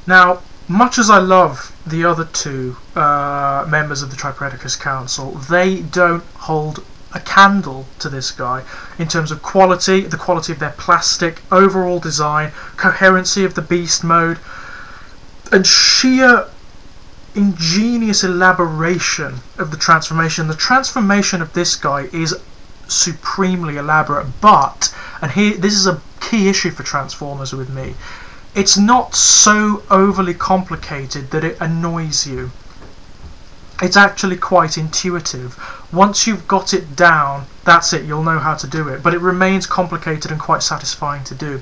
Now, much as I love the other two members of the Tripredacus Council, they don't hold a candle to this guy in terms of quality, the quality of their plastic, overall design, coherency of the beast mode, and sheer ingenious elaboration of the transformation. The transformation of this guy is supremely elaborate, but, and here this is a key issue for Transformers with me, it's not so overly complicated that it annoys you. It's actually quite intuitive. Once you've got it down, that's it, you'll know how to do it, but it remains complicated and quite satisfying to do.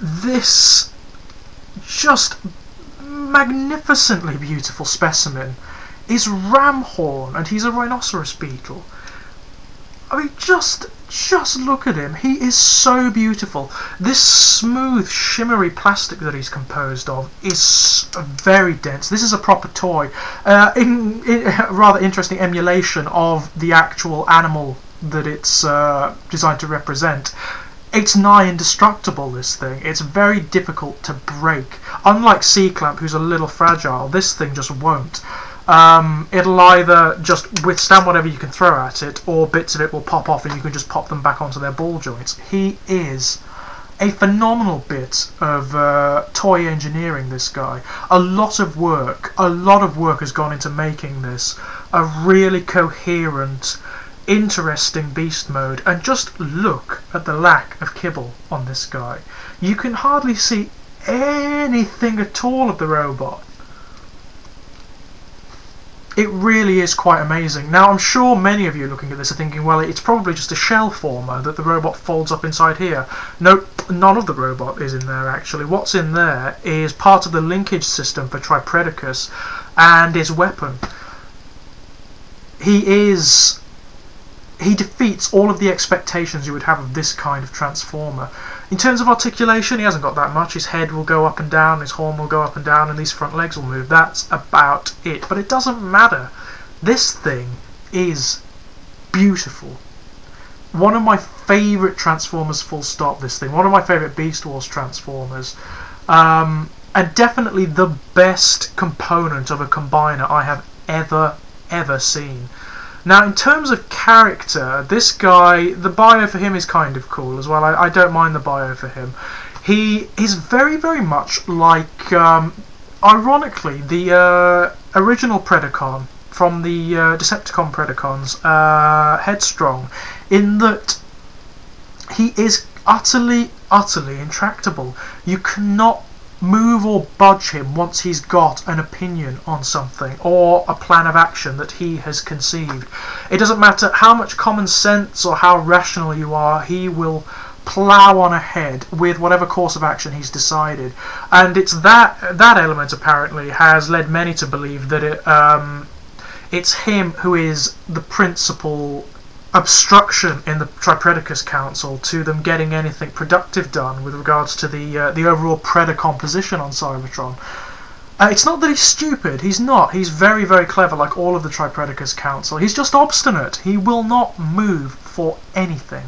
This just magnificently beautiful specimen is Ramhorn, and he's a rhinoceros beetle. I mean, just look at him. He is so beautiful. This smooth, shimmery plastic that he's composed of is very dense. This is a proper toy. In a rather interesting emulation of the actual animal that it's designed to represent. It's nigh indestructible, this thing. It's very difficult to break. Unlike C-Clamp, who's a little fragile, this thing just won't. It'll either just withstand whatever you can throw at it, or bits of it will pop off and you can just pop them back onto their ball joints. He is a phenomenal bit of toy engineering, this guy. A lot of work has gone into making this a really coherent, interesting beast mode, and just look at the lack of kibble on this guy. You can hardly see anything at all of the robot. It really is quite amazing. Now, I'm sure many of you looking at this are thinking, well, it's probably just a shell former that the robot folds up inside here. Nope, none of the robot is in there, actually. What's in there is part of the linkage system for Tripredacus and his weapon. He defeats all of the expectations you would have of this kind of Transformer. In terms of articulation, he hasn't got that much. His head will go up and down, his horn will go up and down, and these front legs will move. That's about it. But it doesn't matter. This thing is beautiful. One of my favourite Transformers, full stop, this thing. One of my favourite Beast Wars Transformers. And definitely the best component of a combiner I have ever seen. Now, in terms of character, this guy, the bio for him is kind of cool as well. I don't mind the bio for him. He is very, very much like, ironically, the original Predacon from the Decepticon Predacons, Headstrong, in that he is utterly intractable. You cannot move or budge him once he's got an opinion on something or a plan of action that he has conceived. It doesn't matter how much common sense or how rational you are, he will plough on ahead with whatever course of action he's decided. And it's that element apparently has led many to believe that it's him who is the principal obstruction in the Tripredacus Council to them getting anything productive done with regards to the overall predacon position on Cybertron. It's not that he's stupid, he's not. He's very, very clever, like all of the Tripredacus Council. He's just obstinate. He will not move for anything.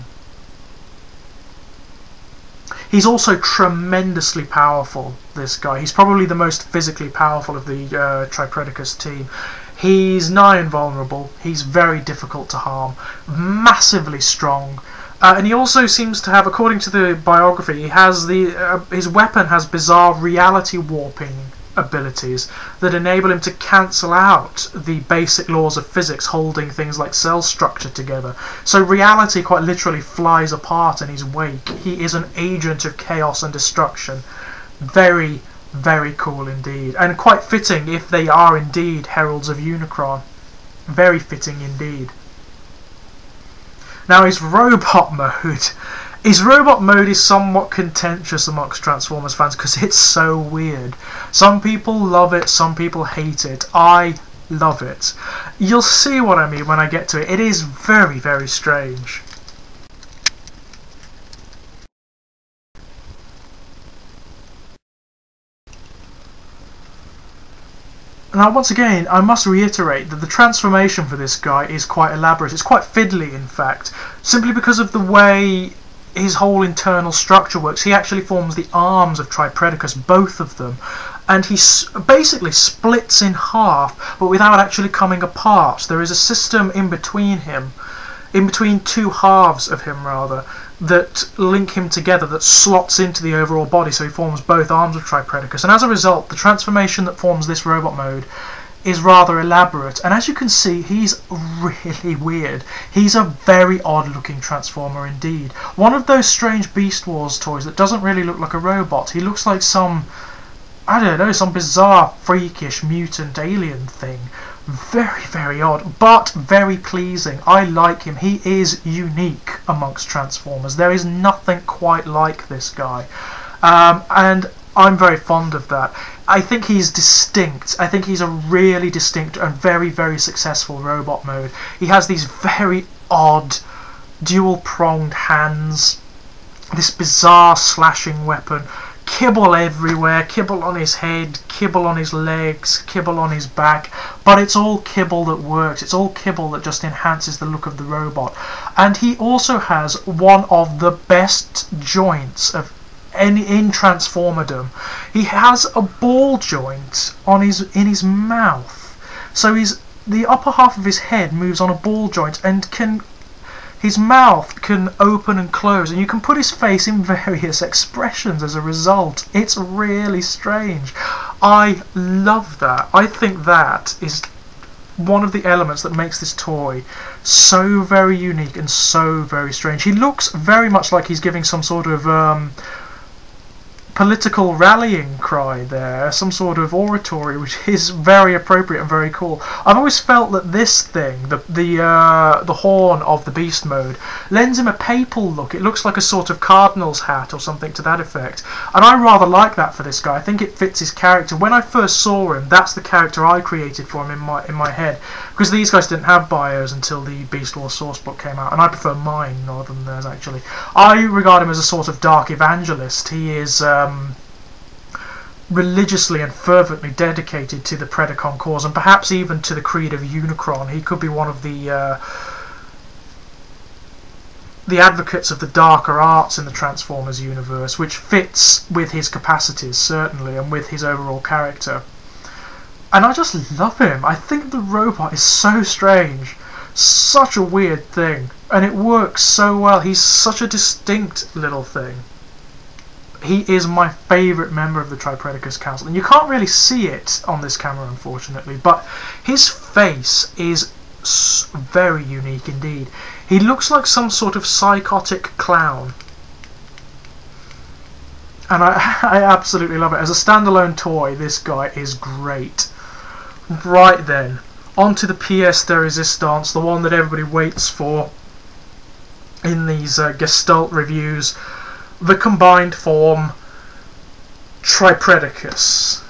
He's also tremendously powerful, this guy. He's probably the most physically powerful of the Tripredacus team. He's nigh invulnerable, he's very difficult to harm, massively strong, and he also seems to have, according to the biography, he has his weapon has bizarre reality warping abilities that enable him to cancel out the basic laws of physics holding things like cell structure together. So reality quite literally flies apart in his wake. He is an agent of chaos and destruction. Very, very cool indeed, and quite fitting if they are indeed heralds of Unicron. Very fitting indeed. Now, his robot mode is somewhat contentious amongst Transformers fans because it's so weird. Some people love it, some people hate it. I love it. You'll see what I mean when I get to it. It is very, very strange. Now, once again, I must reiterate that the transformation for this guy is quite elaborate. It's quite fiddly, in fact, simply because of the way his whole internal structure works. He actually forms the arms of Tripredacus, both of them, and he basically splits in half, but without actually coming apart. There is a system in between him, in between two halves of him rather, that link him together, that slots into the overall body, so he forms both arms of Tripredacus. And as a result, the transformation that forms this robot mode is rather elaborate, and as you can see, he's really weird. He's a very odd looking transformer indeed. One of those strange Beast Wars toys that doesn't really look like a robot. He looks like some, I don't know, some bizarre, freakish, mutant alien thing. Very, very odd, but very pleasing. I like him. He is unique amongst Transformers. There is nothing quite like this guy. And I'm very fond of that. I think he's distinct. I think he's a really distinct and very, very successful robot mode. He has these very odd dual-pronged hands, this bizarre slashing weapon, kibble everywhere, kibble on his head, kibble on his legs, kibble on his back, but it's all kibble that works. It's all kibble that just enhances the look of the robot. And he also has one of the best joints of in Transformerdom. He has a ball joint on in his mouth, so the upper half of his head moves on a ball joint, and his mouth can open and close, and you can put his face in various expressions as a result. It's really strange. I love that. I think that is one of the elements that makes this toy so very unique and so very strange. He looks very much like he's giving some sort of political rallying cry there, some sort of oratory, which is very appropriate and very cool. I've always felt that this thing, the horn of the Beast mode, lends him a papal look. It looks like a sort of cardinal's hat or something to that effect, and I rather like that for this guy. I think it fits his character. When I first saw him, that's the character I created for him in my head, because these guys didn't have bios until the Beast Wars sourcebook came out, and I prefer mine rather than theirs actually. I regard him as a sort of dark evangelist. He is religiously and fervently dedicated to the Predacon cause, and perhaps even to the creed of Unicron. He could be one of the advocates of the darker arts in the Transformers universe, which fits with his capacities certainly, and with his overall character. And I just love him. I think the robot is so strange, such a weird thing, and it works so well. He's such a distinct little thing. He is my favourite member of the Tripredacus Council, and you can't really see it on this camera unfortunately, but his face is very unique indeed. He looks like some sort of psychotic clown, and I absolutely love it. As a standalone toy, this guy is great. Right then, on to the pièce de résistance, the one that everybody waits for in these Gestalt reviews. The combined form Tripredacus.